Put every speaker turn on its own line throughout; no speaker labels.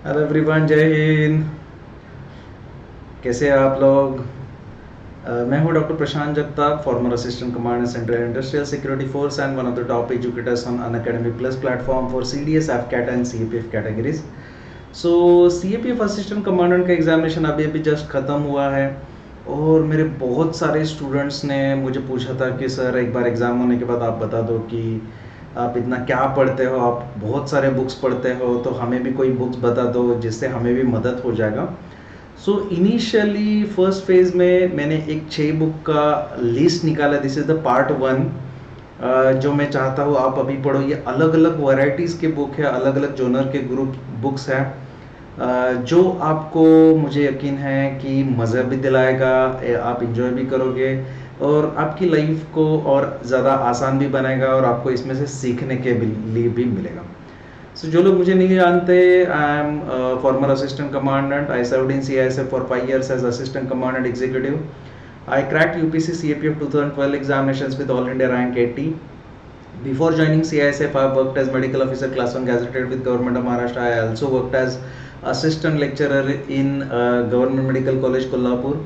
Hello everyone, जय हिंद। कैसे हैं आप लोग? मैं हूं doctor Prashant Jagtap, farmer assistant commander central industrial security force and one of the top educators on Unacademy plus platform for CDS, AFCAT and CAPF categories. So CAPF assistant commandant का examination अभी अभी जस्ट ख़त्म हुआ है और मेरे बहुत सारे स्टूडेंट्स ने मुझे पूछा था कि सर एक बार एग्ज़ाम होने के बाद आप बता दो कि आप इतना क्या पढ़ते हो, आप बहुत सारे बुक्स पढ़ते हो, तो हमें भी कोई बुक्स बता दो जिससे हमें भी मदद हो जाएगा। सो इनिशियली फर्स्ट फेज में मैंने एक 6 बुक का लिस्ट निकाला। दिस इज़ द पार्ट 1 जो मैं चाहता हूँ आप अभी पढ़ो। ये अलग अलग वैरायटीज़ के बुक है, अलग अलग जोनर के ग्रुप बुक्स हैं जो आपको, मुझे यकीन है कि मज़ा भी दिलाएगा, आप इंजॉय भी करोगे और आपकी लाइफ को और ज़्यादा आसान भी बनाएगा और आपको इसमें से सीखने के लिए भी मिलेगा। सो जो लोग मुझे नहीं जानते, I am former assistant commandant. I served in CISF for 5 years as assistant commandant executive. I cracked UPC CAPF 2012 examinations with All India rank 80. Before joining CISF, I worked as medical officer class 1 gazetted with Government of Maharashtra. I also worked as assistant lecturer in Government Medical College Kolhapur.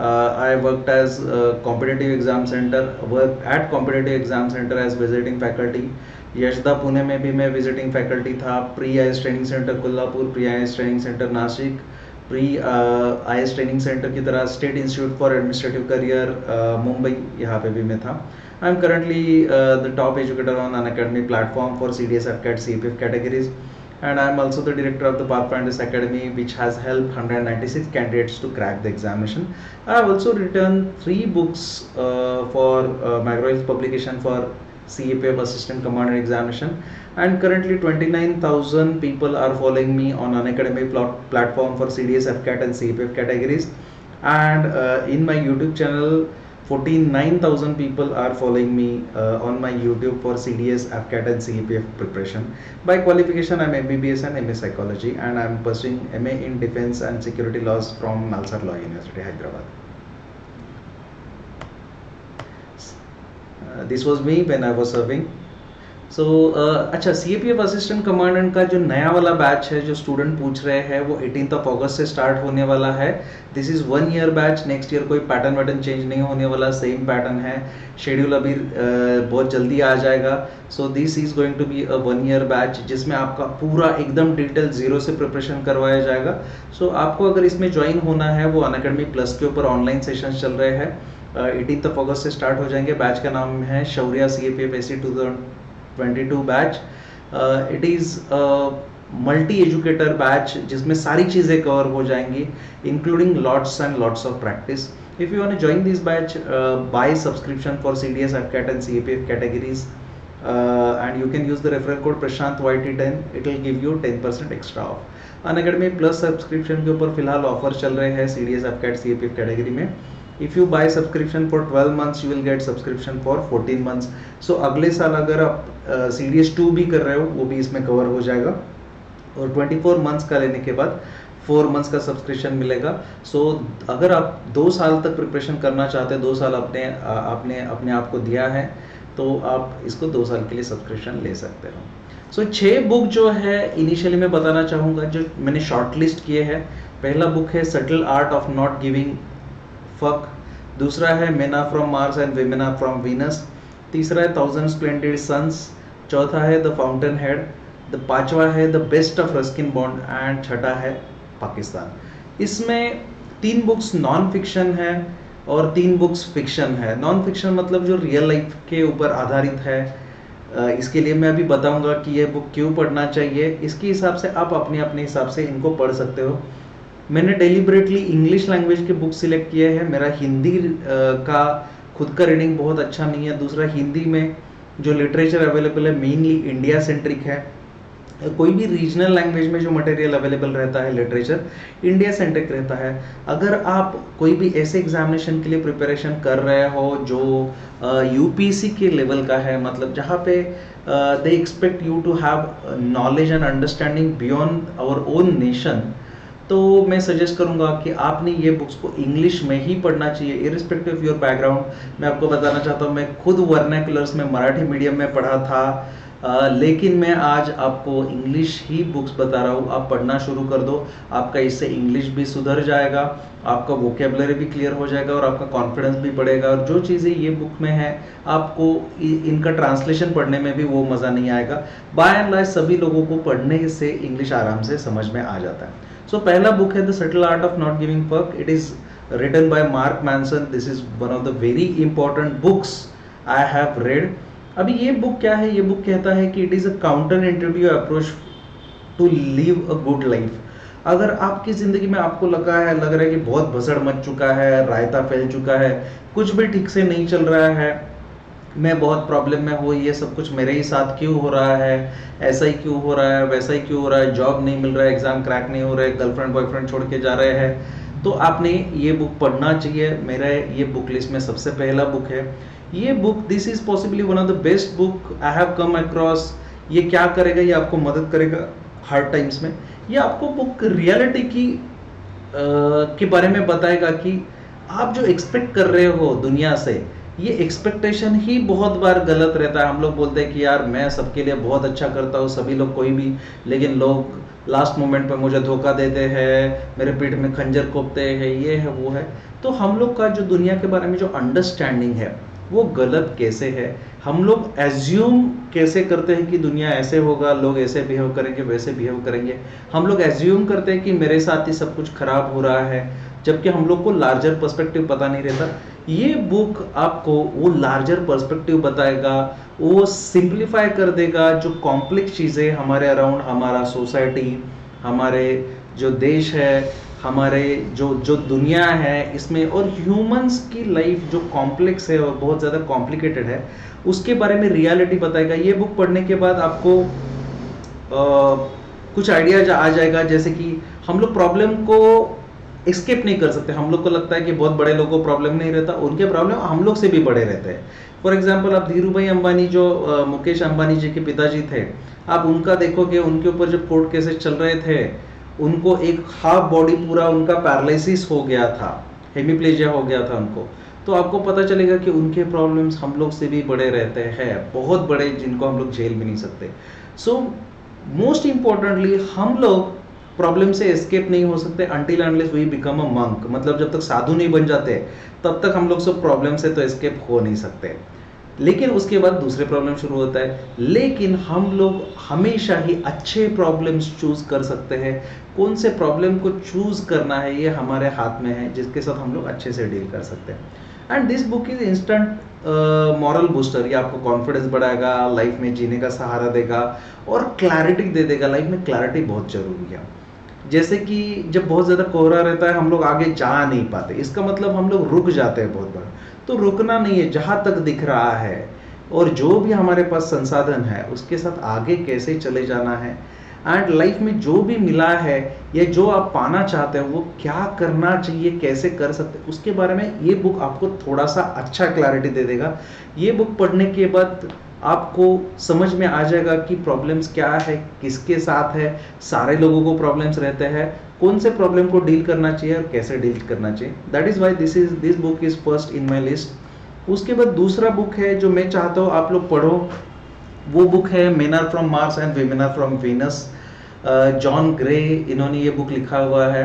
I worked as competitive exam center, worked at competitive exam center as visiting faculty. Yashada Pune में भी मैं visiting faculty था। Pre IAS training centre Kolhapur, pre IAS training centre Nashik, pre IAS training centre की तरह state institute for administrative career Mumbai, यहाँ पे भी मैं था। I am currently the top educator on Unacademy platform for CDS, AFCAT, CAPF categories, and I am also the director of the Pathfinders Academy, which has helped 196 candidates to crack the examination. I have also written 3 books for McGraw-Hill publication for CAPF Assistant Commander Examination, and currently 29,000 people are following me on Unacademy platform for CDS, AFCAT and CAPF categories, and in my YouTube channel 49,000 people are following me on my YouTube for CDS, AFCAT and CAPF preparation. By qualification, I'm MBBS and MA Psychology, and I'm pursuing MA in Defense and Security Laws from Nalsar Law University, Hyderabad. This was me when I was serving. सो अच्छा, CAPF assistant commandant का जो नया वाला batch है, जो student पूछ रहे हैं, वो 18 अगस्त से स्टार्ट होने वाला है। This is 1 year batch. Next year कोई पैटर्न चेंज नहीं होने वाला, सेम पैटर्न है। शेड्यूल अभी बहुत जल्दी आ जाएगा। So this is going to be a 1 year batch जिसमें आपका पूरा एकदम डिटेल जीरो से प्रिपरेशन करवाया जाएगा। सो आपको अगर इसमें ज्वाइन होना है, वो अनअकैडमी प्लस के ऊपर ऑनलाइन सेशन चल रहे हैं। 18 अगस्त से स्टार्ट हो जाएंगे। बैच का नाम है Shaurya CAPF AC 2022 batch. It is multi educator batch जिसमें सारी चीज़ें कवर हो जाएंगी, including lots and lots of practice. If you want to join this batch, by subscription for CDS, AFCAT and CAPF categories, and you can use the referral code Prashant YT10. it will give you 10% extra off. Unacademy plus subscription के ऊपर फिलहाल offer चल रहे हैं CDS, AFCAT, CAPF category में। If you buy subscription for 12 months, you will get subscription for 14 months. So अगले साल अगर आप CDS 2 भी कर रहे हो, वो भी इसमें कवर हो जाएगा और 24 मंथ्स का लेने के बाद 4 मंथ्स का सब्सक्रिप्शन मिलेगा। सो अगर आप 2 साल तक प्रिपरेशन करना चाहते हैं, 2 साल आपने अपने आप को दिया है, तो आप इसको 2 साल के लिए सब्सक्रिप्शन ले सकते हो। सो 6 बुक जो है इनिशियली मैं बताना चाहूँगा, जो मैंने शॉर्ट लिस्ट किए हैं। पहला बुक है subtle art of not giving fuck. दूसरा है men are from Mars and women are from Venus. तीसरा है 1000 स्प्लेंडेड सन्स। चौथा है द फाउंटेन हेड। पांचवा है the best of Ruskin bond and छठा है पाकिस्तान। इसमें 3 बुक्स नॉन फिक्शन है और 3 बुक्स फिक्शन है। नॉन फिक्शन मतलब जो रियल लाइफ के ऊपर आधारित है। इसके लिए मैं अभी बताऊंगा कि ये बुक क्यों पढ़ना चाहिए। इसके हिसाब से आप अपने अपने हिसाब से इनको पढ़ सकते हो। मैंने डेलिबरेटली इंग्लिश लैंग्वेज के बुक सिलेक्ट किए हैं। मेरा हिंदी का खुद का रीडिंग बहुत अच्छा नहीं है। दूसरा, हिंदी में जो लिटरेचर अवेलेबल है मेनली इंडिया सेंट्रिक है। कोई भी रीजनल लैंग्वेज में जो मटेरियल अवेलेबल रहता है लिटरेचर, इंडिया सेंट्रिक रहता है। अगर आप कोई भी ऐसे एग्जामिनेशन के लिए प्रिपरेशन कर रहे हो जो UPC के लेवल का है, मतलब जहाँ पे they expect you to have knowledge and understanding beyond our own nation, तो मैं सजेस्ट करूंगा कि आपने ये बुक्स को इंग्लिश में ही पढ़ना चाहिए, इरिस्पेक्टिव ऑफ योर बैकग्राउंड। मैं आपको बताना चाहता हूँ, मैं खुद वर्नाकुलर्स में मराठी मीडियम में पढ़ा था। लेकिन मैं आज आपको इंग्लिश ही बुक्स बता रहा हूँ, आप पढ़ना शुरू कर दो, आपका इससे इंग्लिश भी सुधर जाएगा, आपका वोकेबलरी भी क्लियर हो जाएगा और आपका कॉन्फिडेंस भी बढ़ेगा। और जो चीज़ें ये बुक में है आपको इनका ट्रांसलेशन पढ़ने में भी वो मज़ा नहीं आएगा। बाय एंड लार्ज सभी लोगों को पढ़ने से इंग्लिश आराम से समझ में आ जाता है। सो पहला बुक है the subtle art of not giving fuck. It is written by Mark Manson. This is one of the very important books I have read. अभी ये बुक क्या है, ये बुक कहता है कि it is a counter interview approach to live a good life. अगर आपकी ज़िंदगी में आपको लग रहा है कि बहुत भसड़ मच चुका है, रायता फैल चुका है, कुछ भी ठीक से नहीं चल रहा है, मैं बहुत प्रॉब्लम में हूँ, ये सब कुछ मेरे ही साथ क्यों हो रहा है, ऐसा ही क्यों हो रहा है, वैसा ही क्यों हो रहा है, जॉब नहीं मिल रहा है, एग्जाम क्रैक नहीं हो रहा है, गर्लफ्रेंड बॉयफ्रेंड छोड़ के जा रहे हैं, तो आपने ये बुक पढ़ना चाहिए। मेरा ये बुक लिस्ट में सबसे पहला बुक है ये book. This is possibly one of the best book I have come across. ये क्या करेगा, ये आपको मदद करेगा हार्ड टाइम्स में। ये आपको बुक रियलिटी की के बारे में बताएगा कि आप जो एक्सपेक्ट कर रहे हो दुनिया से, ये एक्सपेक्टेशन ही बहुत बार गलत रहता है। हम लोग बोलते हैं कि यार मैं सबके लिए बहुत अच्छा करता हूँ, सभी लोग कोई भी, लेकिन लोग लास्ट मोमेंट पे मुझे धोखा देते हैं, मेरे पीठ में खंजर कोपते हैं, ये है वो है। तो हम लोग का जो दुनिया के बारे में जो अंडरस्टैंडिंग है वो गलत कैसे है, हम लोग एज्यूम कैसे करते हैं कि दुनिया ऐसे होगा, लोग ऐसे बिहेव करेंगे, वैसे बिहेव करेंगे। हम लोग एज्यूम करते हैं कि मेरे साथ ही सब कुछ खराब हो रहा है, जबकि हम लोग को लार्जर पर्सपेक्टिव पता नहीं रहता। ये बुक आपको वो लार्जर पर्सपेक्टिव बताएगा, वो सिंप्लीफाई कर देगा जो कॉम्प्लेक्स चीज़ें हमारे अराउंड, हमारा सोसाइटी, हमारे जो देश है, हमारे जो दुनिया है इसमें, और ह्यूमंस की लाइफ जो कॉम्प्लेक्स है और बहुत ज़्यादा कॉम्प्लिकेटेड है, उसके बारे में रियलिटी बताएगा। ये बुक पढ़ने के बाद आपको कुछ आइडिया आ जाएगा, जैसे कि हम लोग प्रॉब्लम को एस्केप नहीं कर सकते। हम लोग को लगता है कि बहुत बड़े लोगों को प्रॉब्लम नहीं रहता, उनके प्रॉब्लम हम लोग से भी बड़े रहते हैं। फॉर एग्जाम्पल आप धीरू भाई अंबानी, जो मुकेश अंबानी जी के पिताजी थे, आप उनका देखोगे, उनके ऊपर जब कोर्ट केसेस चल रहे थे, उनको एक हाफ बॉडी पूरा उनका पैरालिसिस हो गया था, हेमीप्लेजिया हो गया था उनको। तो आपको पता चलेगा कि उनके प्रॉब्लम्स हम लोग से भी बड़े रहते हैं, बहुत बड़े, जिनको हम लोग झेल भी नहीं सकते। सो मोस्ट इम्पोर्टेंटली हम लोग प्रॉब्लम से एस्केप नहीं हो सकते until unless we become a monk. मतलब जब तक साधु नहीं बन जाते तब तक हम लोग सब प्रॉब्लम से तो एस्केप हो नहीं सकते। लेकिन उसके बाद दूसरे प्रॉब्लम शुरू होता है। लेकिन हम लोग हमेशा ही अच्छे प्रॉब्लम्स चूज कर सकते हैं। कौन से प्रॉब्लम को चूज करना है ये हमारे हाथ में है, जिसके साथ हम लोग अच्छे से डील कर सकते हैं। And this book is instant moral booster. ये आपको कॉन्फिडेंस बढ़ाएगा, लाइफ में जीने का सहारा देगा और क्लैरिटी दे देगा। लाइफ में क्लैरिटी बहुत जरूरी है। जैसे कि जब बहुत ज़्यादा कोहरा रहता है, हम लोग आगे जा नहीं पाते, इसका मतलब हम लोग रुक जाते हैं बहुत बार। तो रुकना नहीं है, जहाँ तक दिख रहा है और जो भी हमारे पास संसाधन है उसके साथ आगे कैसे चले जाना है। एंड लाइफ में जो भी मिला है या जो आप पाना चाहते हो वो क्या करना चाहिए, कैसे कर सकते, उसके बारे में ये बुक आपको थोड़ा सा अच्छा क्लैरिटी दे देगा। ये बुक पढ़ने के बाद आपको समझ में आ जाएगा कि प्रॉब्लम्स क्या है, किसके साथ है। सारे लोगों को प्रॉब्लम्स रहते हैं, कौन से प्रॉब्लम को डील करना चाहिए और कैसे डील करना चाहिए। That is why this book is first in my list. उसके बाद दूसरा बुक है जो मैं चाहता हूँ आप लोग पढ़ो, वो बुक है men are from Mars and women are from Venus. John Gray, इन्होंने ये बुक लिखा हुआ है।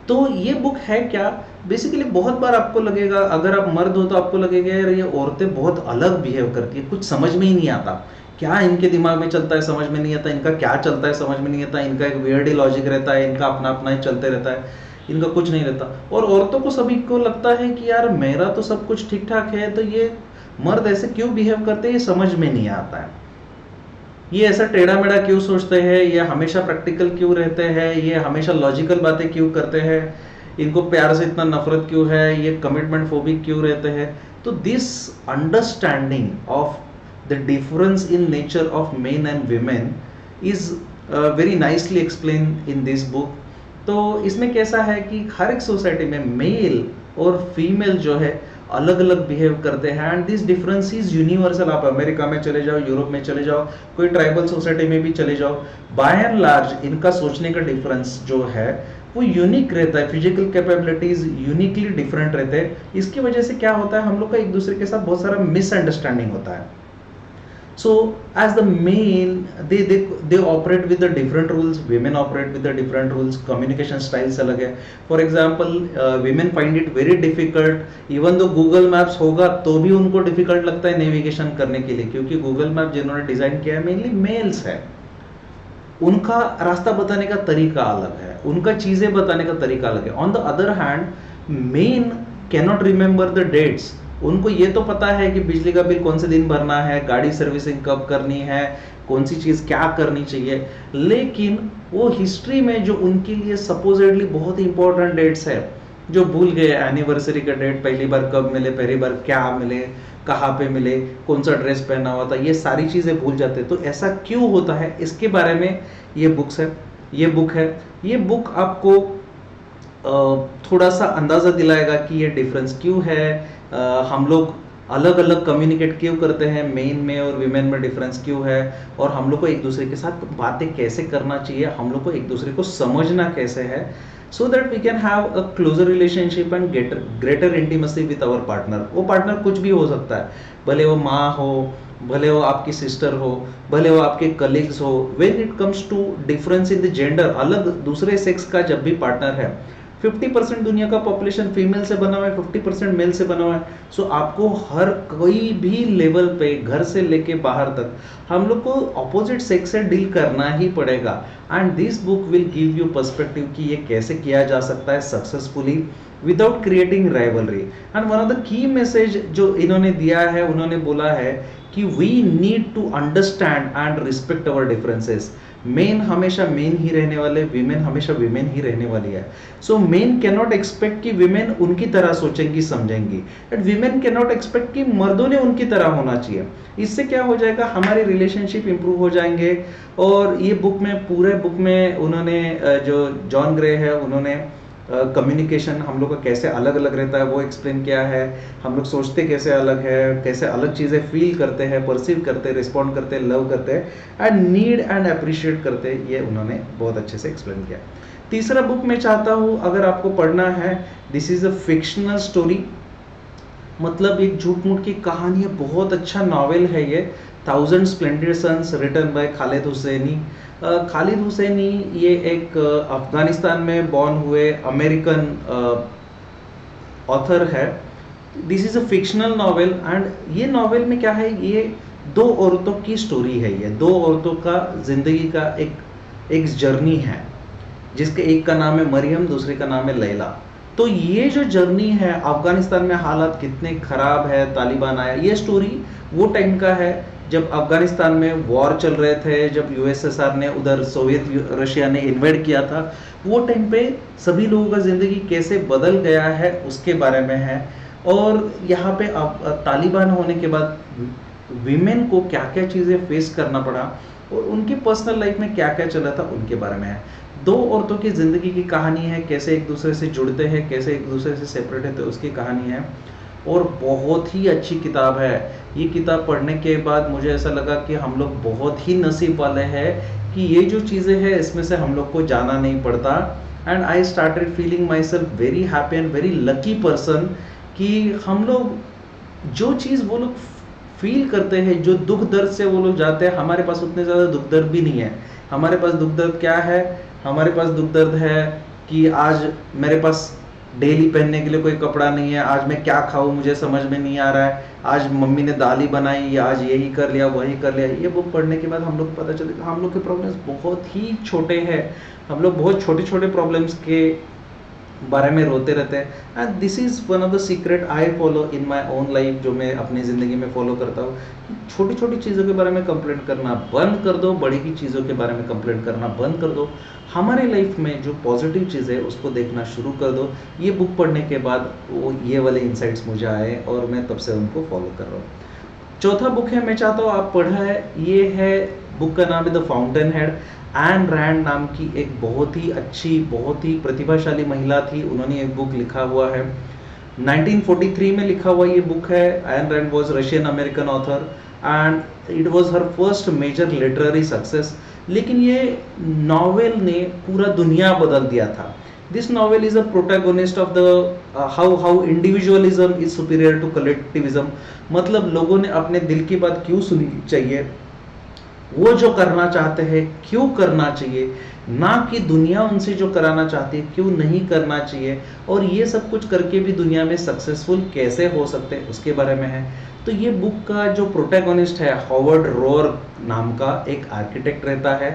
तो ये बुक है क्या, बेसिकली बहुत बार आपको लगेगा, अगर आप मर्द हो तो आपको लगेगा यार ये औरतें बहुत अलग बिहेव करती है, कुछ समझ में ही नहीं आता, क्या इनके दिमाग में चलता है समझ में नहीं आता, इनका क्या चलता है समझ में नहीं आता, इनका एक वियर्ड ही लॉजिक रहता है, इनका अपना अपना ही चलते रहता है, इनका कुछ नहीं रहता। और औरतों को सभी को लगता है कि यार मेरा तो सब कुछ ठीक ठाक है, तो ये मर्द ऐसे क्यों बिहेव करते हैं ये समझ में नहीं आता है। ये ऐसा टेढ़ा मेढ़ा क्यों सोचते हैं, ये हमेशा प्रैक्टिकल क्यों रहते हैं, ये हमेशा लॉजिकल बातें क्यों करते हैं, इनको प्यार से इतना नफरत क्यों है, ये कमिटमेंट फोबिक क्यों रहते हैं। तो this understanding of the difference in nature of main and women is very nicely explain in this book. तो इसमें कैसा है कि हर एक सोसाइटी में मेल और फीमेल जो है अलग अलग बिहेव करते हैं and this difference is universal. आप अमेरिका में चले जाओ, यूरोप में चले जाओ, कोई ट्राइबल सोसाइटी में भी चले जाओ, बाय एंड लार्ज इनका सोचने का डिफरेंस जो है वो यूनिक रहता है। फिजिकल कैपेबिलिटीज यूनिकली डिफरेंट रहते हैं। इसकी वजह से क्या होता है, हम लोग का एक दूसरे के साथ बहुत सारा मिसअंडरस्टैंडिंग होता है। So as the main, they operate with the different rules, women operate with the different rules, communication styles अलग है. For example, women find it very difficult, even though Google Maps होगा तो भी उनको difficult लगता है नेविगेशन करने के लिए, क्योंकि Google Map जिन्होंने डिजाइन किया है मेनली मेल्स है. उनका रास्ता बताने का तरीका अलग है, उनका चीजें बताने का तरीका अलग है. On the other hand, men cannot remember the dates. उनको ये तो पता है कि बिजली का बिल कौन से दिन भरना है, गाड़ी सर्विसिंग कब करनी है, कौन सी चीज क्या करनी चाहिए, लेकिन वो हिस्ट्री में जो उनके लिए सपोजिटली बहुत ही इंपॉर्टेंट डेट्स है जो भूल गए. एनिवर्सरी का डेट, पहली बार कब मिले, पहली बार क्या मिले, कहाँ पे मिले, कौन सा ड्रेस पहना हुआ था, ये सारी चीजें भूल जाते. तो ऐसा क्यों होता है, इसके बारे में ये बुक है. ये बुक आपको थोड़ा सा अंदाजा दिलाएगा कि ये डिफरेंस क्यों है, हम लोग अलग अलग कम्युनिकेट क्यों करते हैं, मेन में और वीमेन में डिफरेंस क्यों है, और हम लोग को एक दूसरे के साथ बातें कैसे करना चाहिए, हम लोग को एक दूसरे को समझना कैसे है, so that we can have a closer relationship and get greater intimacy with our partner. वो पार्टनर कुछ भी हो सकता है, भले वो माँ हो, भले वो आपकी सिस्टर हो, भले वो आपके कलीग्स हो. when it comes to difference in the gender, अलग दूसरे सेक्स का जब भी पार्टनर है, 50% दुनिया का पॉपुलेशन फीमेल से बना हुआ है, 50% मेल से बना हुआ है. सो आपको हर कोई भी लेवल पे, घर से लेके बाहर तक, हम लोग को ऑपोजिट सेक्स से डील करना ही पड़ेगा. And this book will give you perspective कि ये कैसे किया जा सकता है successfully without creating rivalry. And one of the key message जो इन्होंने दिया है, उन्होंने बोला है कि we need to understand and respect our differences. Men हमेशा मेन ही रहने वाले, विमेन हमेशा विमेन ही रहने वाली है. So men can not expect कि विमेन उनकी तरह सोचेंगी समझेंगी, and women can not expect कि मर्दों ने उनकी तरह होना चाहिए. इससे क्या हो जाएगा, हमारे रिलेशनशिप इंप्रूव हो जाएंगे. और ये बुक में, पूरे बुक में उन्होंने जो जॉन ग्रे है, उन्होंने कम्युनिकेशन हम लोग का कैसे अलग अलग रहता है वो एक्सप्लेन किया है. हम लोग सोचते कैसे अलग है, कैसे अलग चीज़ें फील करते हैं, परसीव करते हैं, रिस्पॉन्ड करते हैं, लव करते हैं, एंड नीड एंड अप्रिशिएट करते हैं. ये उन्होंने बहुत अच्छे से एक्सप्लेन किया. तीसरा बुक मैं चाहता हूँ अगर आपको पढ़ना है, this is a fictional story, मतलब एक झूठ मूठ की कहानी है, बहुत अच्छा नॉवेल है ये, 1000 splendid sons, written by Khaled Hosseini. Khaled Hosseini ये एक अफगानिस्तान में बॉर्न हुए अमेरिकन ऑथर है. This is a fictional novel, and ये नॉवेल में क्या है, ये दो औरतों की स्टोरी है. ये दो औरतों का जिंदगी का एक जर्नी है, जिसके एक का नाम है मरियम, दूसरे का नाम है लैला. तो ये जो जर्नी है, अफगानिस्तान में हालात कितने खराब है, तालिबान आया, ये स्टोरी वो टाइम का है जब अफगानिस्तान में वॉर चल रहे थे, जब यूएसएसआर ने, उधर सोवियत रशिया ने इन्वेड किया था, वो टाइम पे सभी लोगों का ज़िंदगी कैसे बदल गया है उसके बारे में है. और यहाँ पे तालिबान होने के बाद विमेन को क्या क्या चीज़ें फेस करना पड़ा और उनकी पर्सनल लाइफ में क्या क्या चला था उनके बारे में है. दो औरतों की ज़िंदगी की कहानी है, कैसे एक दूसरे से जुड़ते हैं, कैसे एक दूसरे से सेपरेट है, तो उसकी कहानी है. और बहुत ही अच्छी किताब है. ये किताब पढ़ने के बाद मुझे ऐसा लगा कि हम लोग बहुत ही नसीब वाले हैं कि ये जो चीज़ें हैं इसमें से हम लोग को जाना नहीं पड़ता. And I started feeling my self very happy and very lucky person कि हम लोग जो चीज़ वो लोग फील करते हैं, जो दुख दर्द से वो लोग जाते हैं, हमारे पास उतने ज़्यादा दुख दर्द भी नहीं है. हमारे पास दुख दर्द क्या है, हमारे पास दुख दर्द है कि आज मेरे पास डेली पहनने के लिए कोई कपड़ा नहीं है, आज मैं क्या खाऊं मुझे समझ में नहीं आ रहा है, आज मम्मी ने दाल ही बनाई, या आज यही कर लिया वही कर लिया. ये बुक पढ़ने के बाद हम लोग को पता चलेगा हम लोग के प्रॉब्लम्स बहुत ही छोटे हैं, हम लोग बहुत छोटे छोटे प्रॉब्लम्स के बारे में रोते रहते हैं. And this is one of the secret I follow in my own life, जो मैं अपनी ज़िंदगी में फॉलो करता हूँ. छोटी छोटी चीज़ों के बारे में कंप्लेंट करना बंद कर दो, बड़ी की चीज़ों के बारे में कंप्लेंट करना बंद कर दो. हमारे लाइफ में जो पॉजिटिव चीज़ है उसको देखना शुरू कर दो. ये बुक पढ़ने के बाद वो ये वाले इंसाइट्स मुझे आए और मैं तब से उनको फॉलो कर रहा हूँ. चौथा बुक है, मैं चाहता हूँ आप पढ़ा है, ये है, बुक का नाम है the fountainhead. Ayn Rand नाम की एक बहुत ही अच्छी, बहुत ही प्रतिभाशाली महिला थी, उन्होंने एक बुक लिखा हुआ है, 1943 में लिखा हुआ ये बुक है. Ayn Rand was Russian American author and it was her first major literary success. लेकिन ये नॉवेल ने पूरा दुनिया बदल दिया था। This novel is a protagonist of the how how individualism is superior to collectivism. मतलब लोगों ने अपने दिल की बात क्यों सुननी चाहिए, वो जो करना चाहते हैं क्यों करना चाहिए, ना कि दुनिया उनसे जो कराना चाहती है क्यों नहीं करना चाहिए, और ये सब कुछ करके भी दुनिया में सक्सेसफुल कैसे हो सकते हैं उसके बारे में है। तो ये बुक का जो प्रोटैगोनिस्ट है हॉवर्ड रोर नाम का एक आर्किटेक्ट रहता है।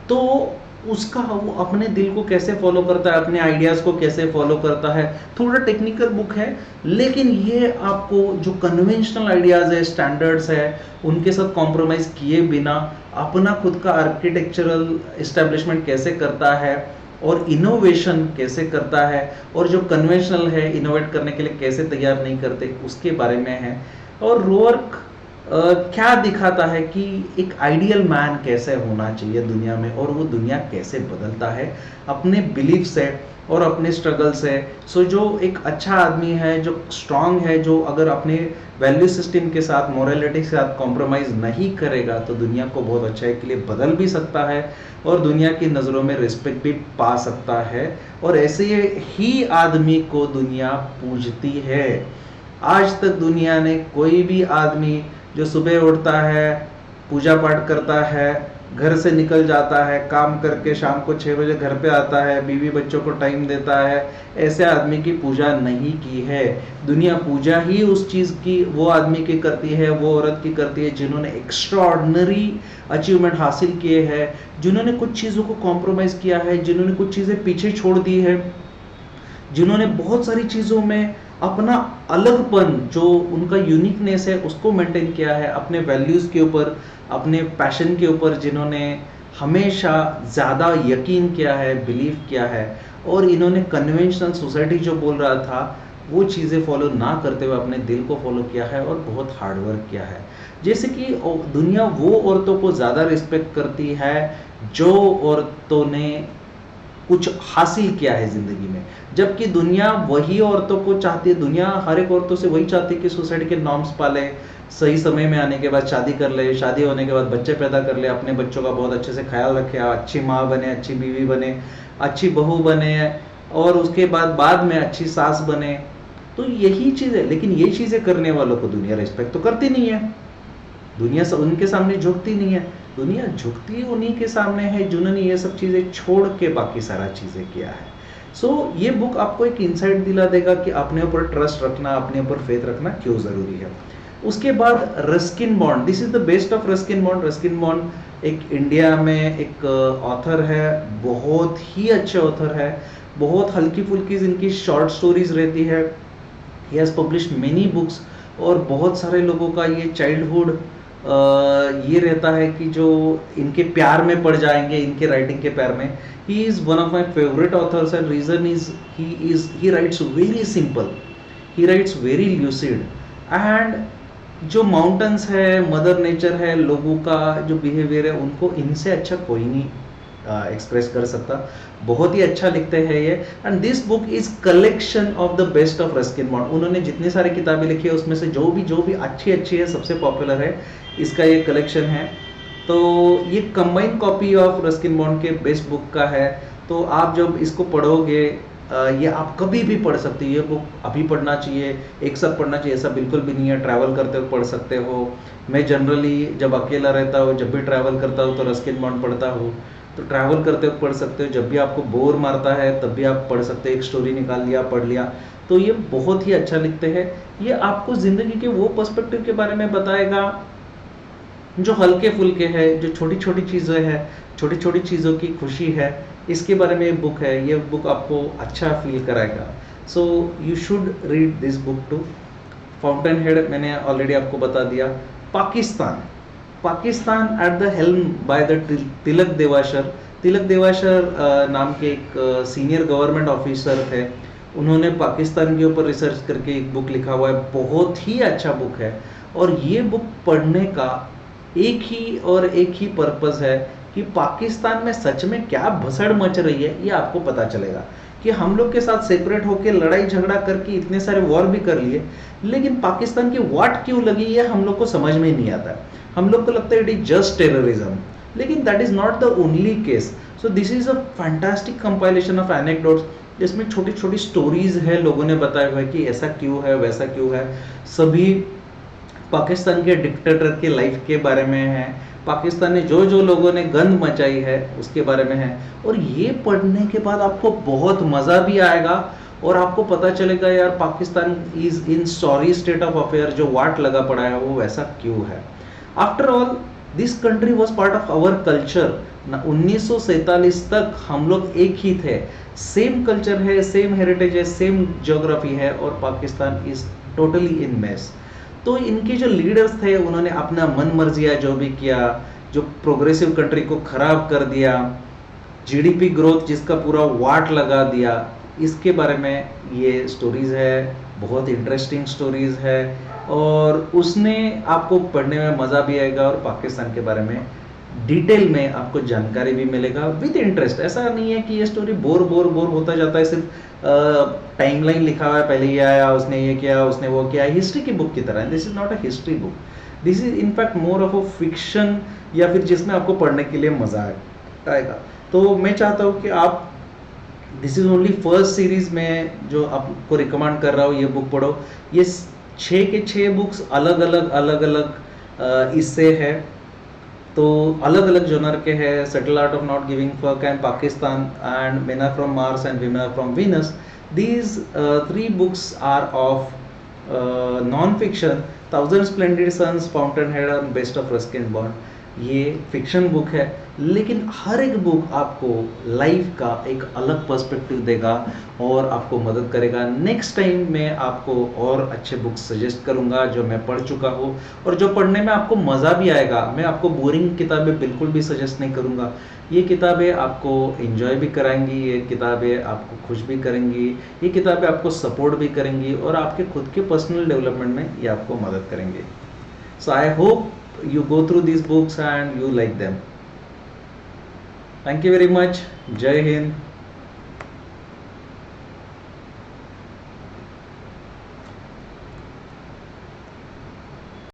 तो उसका वो अपने दिल को कैसे फॉलो करता है, अपने आइडियाज को कैसे फॉलो करता है। थोड़ा टेक्निकल बुक है, लेकिन ये आपको जो कन्वेंशनल आइडियाज है, स्टैंडर्ड्स है, उनके साथ कॉम्प्रोमाइज किए बिना अपना खुद का आर्किटेक्चरल एस्टेब्लिशमेंट कैसे करता है और इनोवेशन कैसे करता है, और जो कन्वेंशनल है इनोवेट करने के लिए कैसे तैयार नहीं करते उसके बारे में है। और रोवर्क क्या दिखाता है कि एक आइडियल मैन कैसे होना चाहिए दुनिया में, और वो दुनिया कैसे बदलता है अपने बिलीफ से और अपने स्ट्रगल से। सो जो एक अच्छा आदमी है, जो स्ट्रांग है, जो अगर अपने वैल्यू सिस्टम के साथ, मोरालिटी के साथ कॉम्प्रोमाइज नहीं करेगा तो दुनिया को बहुत अच्छाई के लिए बदल भी सकता है और दुनिया की नज़रों में रिस्पेक्ट भी पा सकता है, और ऐसे ही आदमी को दुनिया पूजती है। आज तक दुनिया ने कोई भी आदमी जो सुबह उठता है, पूजा पाठ करता है, घर से निकल जाता है, काम करके शाम को 6 बजे घर पे आता है, बीवी बच्चों को टाइम देता है, ऐसे आदमी की पूजा नहीं की है। दुनिया पूजा ही उस चीज़ की, वो आदमी की करती है, वो औरत की करती है जिन्होंने एक्स्ट्राऑर्डिनरी अचीवमेंट हासिल किए हैं, जिन्होंने कुछ चीज़ों को कॉम्प्रोमाइज़ किया है, जिन्होंने कुछ चीज़ें पीछे छोड़ दी है, जिन्होंने बहुत सारी चीज़ों में अपना अलगपन, जो उनका यूनिकनेस है, उसको मेंटेन किया है, अपने वैल्यूज़ के ऊपर, अपने पैशन के ऊपर जिन्होंने हमेशा ज़्यादा यकीन किया है, बिलीव किया है, और इन्होंने कन्वेंशनल सोसाइटी जो बोल रहा था वो चीज़ें फॉलो ना करते हुए अपने दिल को फॉलो किया है और बहुत हार्ड वर्क किया है। जैसे कि दुनिया वो औरतों को ज़्यादा रिस्पेक्ट करती है जो औरतों ने कुछ हासिल किया है ज़िंदगी में, जबकि दुनिया वही औरतों को चाहती है, दुनिया हर एक औरतों से वही चाहती है कि सोसाइटी के नॉर्म्स पाले, सही समय में आने के बाद शादी कर ले, शादी होने के बाद बच्चे पैदा कर ले, अपने बच्चों का बहुत अच्छे से ख्याल रखे, अच्छी माँ बने, अच्छी बीवी बने, अच्छी बहू बने, और उसके बाद में अच्छी सास बने। तो यही चीज़ है, लेकिन ये चीज़ें करने वालों को दुनिया रिस्पेक्ट तो करती नहीं है, दुनिया उनके सामने झुकती नहीं है। दुनिया झुकती उन्हीं के सामने है जिन्होंने ये सब चीज़ें छोड़ के बाकी सारा चीज़ें किया है। सो ये बुक आपको एक इंसाइट दिला देगा कि अपने ऊपर ट्रस्ट रखना, अपने ऊपर फेथ रखना क्यों ज़रूरी है। उसके बाद Ruskin bond, this is the best of Ruskin bond. Ruskin bond एक इंडिया में एक ऑथर है, बहुत ही अच्छे ऑथर है, बहुत हल्की फुल्की इनकी शॉर्ट स्टोरीज रहती है। He has published many books, और बहुत सारे लोगों का ये चाइल्डहुड ये रहता है कि जो इनके प्यार में पड़ जाएंगे, इनके राइटिंग के प्यार में। He is one of my favourite authors, and reason is he rights very simple, he rights very lucid, and जो माउंटेन्स है, मदर नेचर है, लोगों का जो बिहेवियर है, उनको इनसे अच्छा कोई नहीं एक्सप्रेस कर सकता। बहुत ही अच्छा लिखते हैं ये, and this book is collection of the best of Ruskin bond. उन्होंने जितनी सारी किताबें लिखी है उसमें से जो भी अच्छी है, सबसे पॉपुलर है, इसका ये कलेक्शन है। तो ये combined copy of Ruskin bond के बेस्ट बुक का है। तो आप जब इसको पढ़ोगे, ये आप कभी भी पढ़ सकते हो, ये बुक अभी पढ़ना चाहिए, एक साथ पढ़ना चाहिए ऐसा बिल्कुल भी नहीं है, ट्रैवल करते हुए पढ़ सकते हो। मैं जनरली जब अकेला रहता हूँ, जब भी ट्रैवल करता हूँ तो रस्किन बॉन्ड पढ़ता हूँ। तो ट्रैवल करते हुए पढ़ सकते हो, जब भी आपको बोर मारता है तब भी आप पढ़ सकते हो, एक स्टोरी निकाल लिया, पढ़ लिया। तो ये बहुत ही अच्छा लिखते हैं। ये आपको ज़िंदगी के वो पर्सपेक्टिव के बारे में बताएगा जो हल्के फुल्के है, जो छोटी छोटी चीज़ें हैं, छोटी छोटी चीज़ों की खुशी है, इसके बारे में बुक है। ये बुक आपको अच्छा फील कराएगा। So you should read this book too. Fountainhead मैंने ऑलरेडी आपको बता दिया। Pakistan at the helm by the Tilak Devasher. Tilak Devasher नाम के एक सीनियर गवर्नमेंट ऑफिसर थे, उन्होंने पाकिस्तान के ऊपर रिसर्च करके एक बुक लिखा हुआ है, बहुत ही अच्छा बुक है। और ये बुक पढ़ने का एक ही पर्पस है कि पाकिस्तान में सच में क्या भसड़ मच रही है, ये आपको पता चलेगा। कि हम लोग के साथ सेपरेट होकर लड़ाई झगड़ा करके इतने सारे वॉर भी कर लिए, लेकिन पाकिस्तान की वाट क्यों लगी ये हम लोग को समझ में नहीं आता। हम लोग को लगता है इट इज जस्ट टेररिज्म, लेकिन that is not the only case. So this is a fantastic compilation of anecdotes, जिसमें छोटी छोटी स्टोरीज है, लोगों ने बताया हुआ है कि ऐसा क्यों है, वैसा क्यों है. सभी पाकिस्तान के डिक्टेटर के लाइफ के बारे में है, पाकिस्तान में जो जो लोगों ने गंद मचाई है उसके बारे में है. और ये पढ़ने के बाद आपको बहुत मज़ा भी आएगा और आपको पता चलेगा यार Pakistan is in sorry state of affair, जो वाट लगा पड़ा है वो वैसा क्यों है. After all this country was part of our culture. 1947 तक हम लोग एक ही थे, सेम कल्चर है, सेम हेरिटेज है, सेम ज्योग्राफी है, और Pakistan is totally in mess. तो इनके जो लीडर्स थे उन्होंने अपना मन मर्जिया जो भी किया, जो प्रोग्रेसिव कंट्री को खराब कर दिया, जीडीपी ग्रोथ जिसका पूरा वाट लगा दिया, इसके बारे में ये स्टोरीज है. बहुत इंटरेस्टिंग स्टोरीज है और उसने आपको पढ़ने में मज़ा भी आएगा और पाकिस्तान के बारे में डिटेल में आपको जानकारी भी मिलेगा विद इंटरेस्ट. ऐसा नहीं है कि ये स्टोरी बोर बोर बोर होता जाता है, सिर्फ टाइमलाइन लिखा हुआ है, पहले ये आया, उसने ये किया, उसने वो किया, हिस्ट्री की बुक की तरह. This is not a history book, this is in fact more of a fiction, या फिर जिसमें आपको पढ़ने के लिए मज़ा आएगा. तो मैं चाहता हूँ कि आप, this is only first series में जो आपको रिकमेंड कर रहा हूँ, ये बुक पढ़ो. ये 6 के 6 बुक्स अलग अलग इससे है, तो अलग अलग जोनर के हैं. Settle out of not giving fuck and Pakistan and men are from Mars and women are from Venus. These 3 books are of non fiction. Thousand splendid sons, fountainhead और बेस्ट ऑफ रस्किन बॉन्ड, ये fiction book है, लेकिन हर एक book आपको life का एक अलग perspective देगा और आपको मदद करेगा. नेक्स्ट टाइम मैं आपको और अच्छे बुक्स सजेस्ट करूंगा जो मैं पढ़ चुका हूँ और जो पढ़ने में आपको मज़ा भी आएगा. मैं आपको बोरिंग किताबें बिल्कुल भी सजेस्ट नहीं करूंगा. ये किताबें आपको एंजॉय भी कराएंगी, ये किताबें आपको खुश भी करेंगी, ये किताबें आपको सपोर्ट भी करेंगी और आपके खुद के पर्सनल डेवलपमेंट में ये आपको मदद करेंगे. So I hope you go through these books and you like them. Thank you very much. Jai Hind.